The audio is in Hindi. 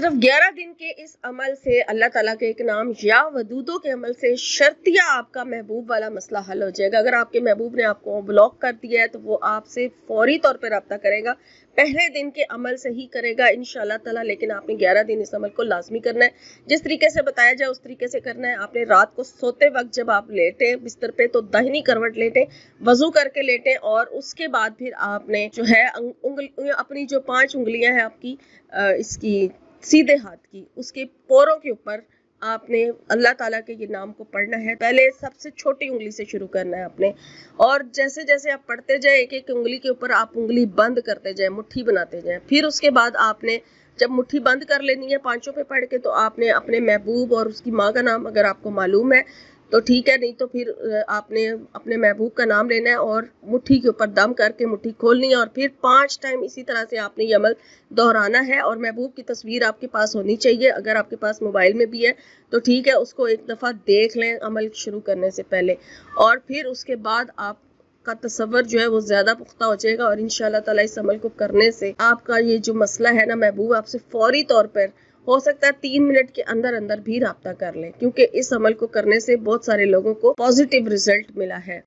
सिर्फ 11 दिन के इस अमल से अल्लाह ताला के एक नाम या वदूदों के अमल से शर्तिया आपका महबूब वाला मसला हल हो जाएगा। अगर आपके महबूब ने आपको ब्लॉक कर दिया है तो वो आपसे फौरी तौर पर रब्ता करेगा। पहले दिन के अमल से ही करेगा इंशाल्लाह ताला, लेकिन आपने 11 दिन इस अमल को लाजमी करना है। जिस तरीके से बताया जाए उस तरीके से करना है। आपने रात को सोते वक्त जब आप लेटे बिस्तर पे तो दाहिनी करवट लेटे, वजू करके लेटे और उसके बाद फिर आपने जो है अपनी जो 5 उंगलियां हैं आपकी इसकी सीधे हाथ की, उसके पोरों के ऊपर आपने अल्लाह ताला के ये नाम को पढ़ना है। पहले सबसे छोटी उंगली से शुरू करना है आपने, और जैसे जैसे आप पढ़ते जाए एक एक उंगली के ऊपर आप उंगली बंद करते जाए, मुट्ठी बनाते जाए। फिर उसके बाद आपने जब मुट्ठी बंद कर लेनी है पांचों पे पढ़ के, तो आपने अपने महबूब और उसकी माँ का नाम अगर आपको मालूम है तो ठीक है, नहीं तो फिर आपने अपने महबूब का नाम लेना है और मुट्ठी के ऊपर दम करके मुट्ठी खोलनी है और फिर 5 टाइम इसी तरह से आपने ये अमल दोहराना है। और महबूब की तस्वीर आपके पास होनी चाहिए। अगर आपके पास मोबाइल में भी है तो ठीक है, उसको एक दफ़ा देख लें अमल शुरू करने से पहले, और फिर उसके बाद आप का तसव्वुर जो है वो ज्यादा पुख्ता हो जाएगा। और इंशाल्लाह ताला इस अमल को करने से आपका ये जो मसला है ना, महबूब आपसे फौरी तौर पर हो सकता है 3 मिनट के अंदर अंदर भी राब्ता कर लें, क्योंकि इस अमल को करने से बहुत सारे लोगों को पॉजिटिव रिजल्ट मिला है।